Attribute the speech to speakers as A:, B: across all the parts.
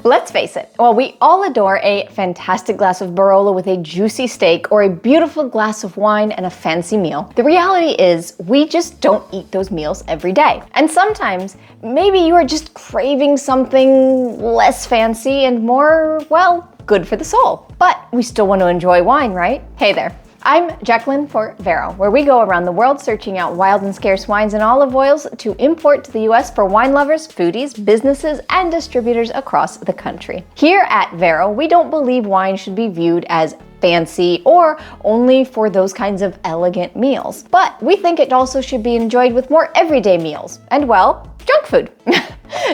A: Let's face it, while we all adore a fantastic glass of Barolo with a juicy steak or a beautiful glass of wine and a fancy meal, the reality is we just don't eat those meals every day. And sometimes, maybe you are just craving something less fancy and more, well, good for the soul. But we still want to enjoy wine, right? Hey there. I'm Jacqueline for Vero, where we go around the world searching out wild and scarce wines and olive oils to import to the US for wine lovers, foodies, businesses, and distributors across the country. Here at Vero, we don't believe wine should be viewed as fancy or only for those kinds of elegant meals. But we think it also should be enjoyed with more everyday meals and, well, junk food.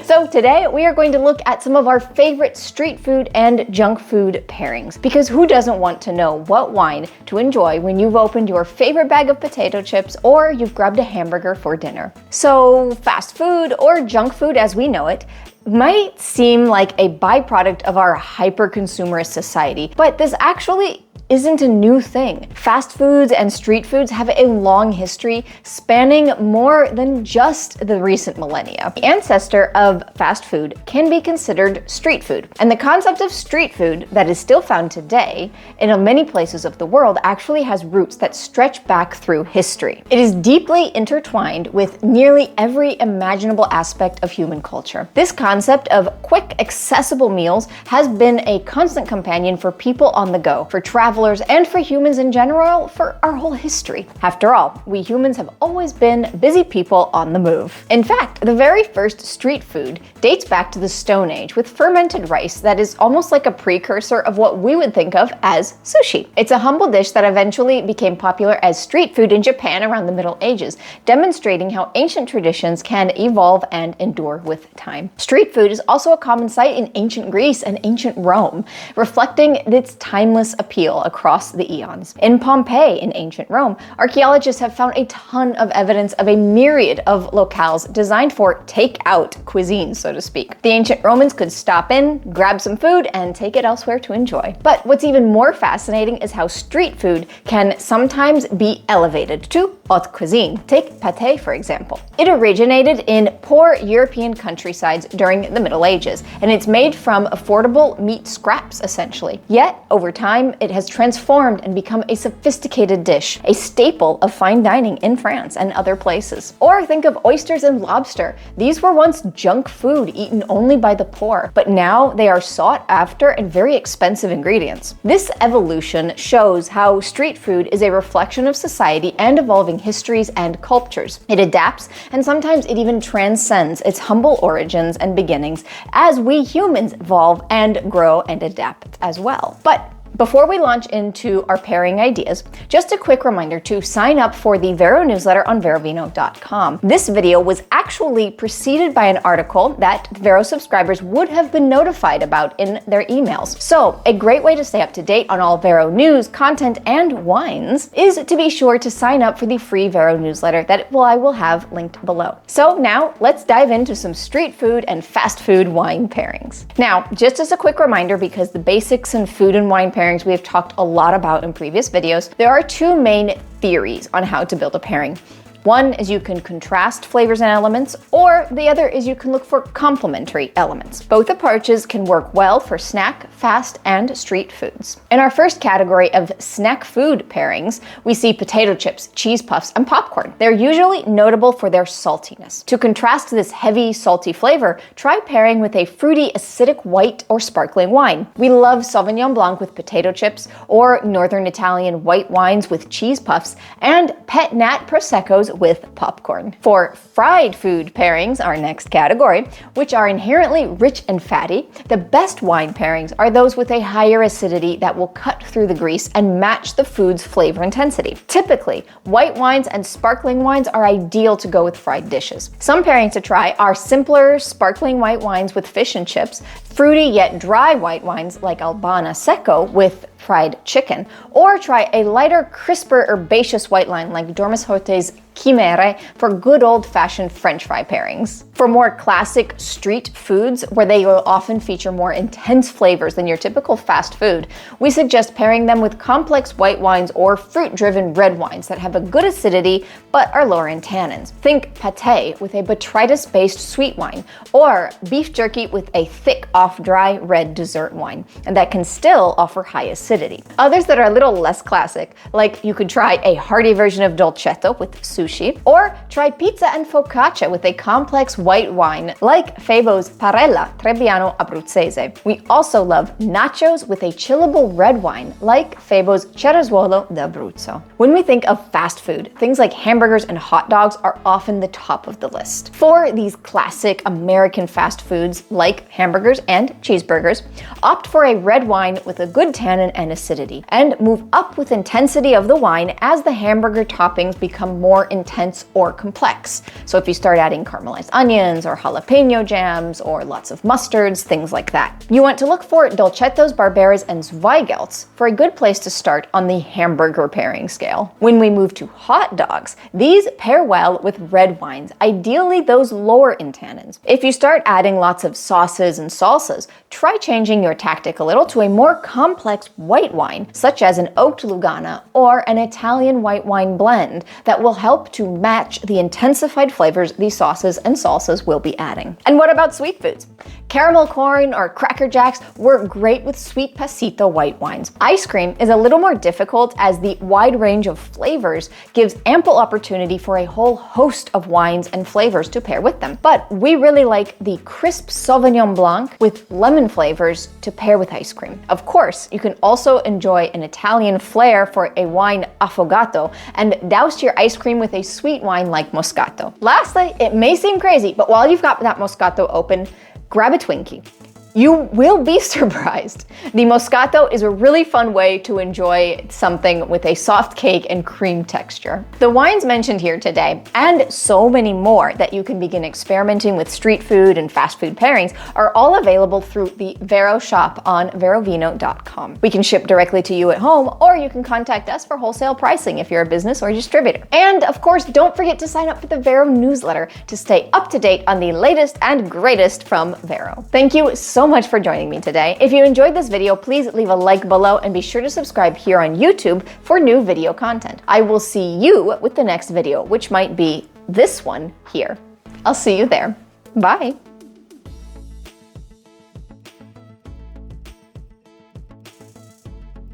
A: So today we are going to look at some of our favorite street food and junk food pairings, because who doesn't want to know what wine to enjoy when you've opened your favorite bag of potato chips or you've grabbed a hamburger for dinner. So fast food, or junk food as we know it, might seem like a byproduct of our hyper-consumerist society, but this actually isn't a new thing. Fast foods and street foods have a long history spanning more than just the recent millennia. The ancestor of fast food can be considered street food. And the concept of street food that is still found today in many places of the world actually has roots that stretch back through history. It is deeply intertwined with nearly every imaginable aspect of human culture. This concept of quick, accessible meals has been a constant companion for people on the go, for travelers, and for humans in general for our whole history. After all, we humans have always been busy people on the move. In fact, the very first street food dates back to the Stone Age with fermented rice that is almost like a precursor of what we would think of as sushi. It's a humble dish that eventually became popular as street food in Japan around the Middle Ages, demonstrating how ancient traditions can evolve and endure with time. Street food is also a common sight in ancient Greece and ancient Rome, reflecting its timeless appeal across the eons. In Pompeii in ancient Rome, archaeologists have found a ton of evidence of a myriad of locales designed for take-out cuisine, so to speak. The ancient Romans could stop in, grab some food, and take it elsewhere to enjoy. But what's even more fascinating is how street food can sometimes be elevated to haute cuisine. Take pâté, for example. It originated in poor European countrysides during the Middle Ages, and it's made from affordable meat scraps, essentially. Yet, over time, it has transformed and become a sophisticated dish, a staple of fine dining in France and other places. Or think of oysters and lobster. These were once junk food eaten only by the poor, but now they are sought after and very expensive ingredients. This evolution shows how street food is a reflection of society and evolving histories and cultures. It adapts, and sometimes it even transcends its humble origins and beginnings as we humans evolve and grow and adapt as well. But before we launch into our pairing ideas, just a quick reminder to sign up for the Vero newsletter on verovino.com. This video was actually preceded by an article that Vero subscribers would have been notified about in their emails. So a great way to stay up to date on all Vero news, content, and wines is to be sure to sign up for the free Vero newsletter that I will have linked below. So now let's dive into some street food and fast food wine pairings. Now, just as a quick reminder, because the basics in food and wine pairings we have talked a lot about in previous videos, there are two main theories on how to build a pairing. One is you can contrast flavors and elements, or the other is you can look for complementary elements. Both approaches can work well for snack, fast, and street foods. In our first category of snack food pairings, we see potato chips, cheese puffs, and popcorn. They're usually notable for their saltiness. To contrast this heavy, salty flavor, try pairing with a fruity, acidic white or sparkling wine. We love Sauvignon Blanc with potato chips, or Northern Italian white wines with cheese puffs, and Pet Nat Proseccos with popcorn. For fried food pairings, our next category, which are inherently rich and fatty, the best wine pairings are those with a higher acidity that will cut through the grease and match the food's flavor intensity. Typically, white wines and sparkling wines are ideal to go with fried dishes. Some pairings to try are simpler sparkling white wines with fish and chips, fruity yet dry white wines like Albana Secco with fried chicken, or try a lighter, crisper, herbaceous white wine like Dormis Horte's Chimere for good old-fashioned French fry pairings. For more classic street foods, where they will often feature more intense flavors than your typical fast food, we suggest pairing them with complex white wines or fruit-driven red wines that have a good acidity but are lower in tannins. Think pâté with a botrytis-based sweet wine, or beef jerky with a thick, off-dry red dessert wine, and that can still offer high acidity. Others that are a little less classic, like you could try a hearty version of dolcetto with sushi, or try pizza and focaccia with a complex white wine like Febo's Parella Trebbiano Abruzzese. We also love nachos with a chillable red wine like Febo's Cerezuolo d'Abruzzo. When we think of fast food, things like hamburgers and hot dogs are often the top of the list. For these classic American fast foods like hamburgers and cheeseburgers, opt for a red wine with a good tannin and acidity, and move up with intensity of the wine as the hamburger toppings become more intense or complex. So if you start adding caramelized onions or jalapeno jams or lots of mustards, things like that. You want to look for dolcettos, barberas, and zweigelts for a good place to start on the hamburger pairing scale. When we move to hot dogs, these pair well with red wines, ideally those lower in tannins. If you start adding lots of sauces and salsas, try changing your tactic a little to a more complex white wine, such as an oaked Lugana or an Italian white wine blend that will help to match the intensified flavors these sauces and salsas will be adding. And what about sweet foods? Caramel corn or Cracker Jacks work great with sweet pasito white wines. Ice cream is a little more difficult as the wide range of flavors gives ample opportunity for a whole host of wines and flavors to pair with them. But we really like the crisp Sauvignon Blanc with lemon flavors to pair with ice cream. Of course, you can also enjoy an Italian flair for a wine affogato and douse your ice cream with a sweet wine like Moscato. Lastly, it may seem crazy, but while you've got that Moscato open, grab a Twinkie. You will be surprised. The Moscato is a really fun way to enjoy something with a soft cake and cream texture. The wines mentioned here today, and so many more that you can begin experimenting with street food and fast food pairings, are all available through the Vero shop on verovino.com. We can ship directly to you at home, or you can contact us for wholesale pricing if you're a business or distributor. And of course, don't forget to sign up for the Vero newsletter to stay up to date on the latest and greatest from Vero. Thank you so much for joining me today. If you enjoyed this video, please leave a like below and be sure to subscribe here on YouTube for new video content. I will see you with the next video, which might be this one here. I'll see you there. Bye.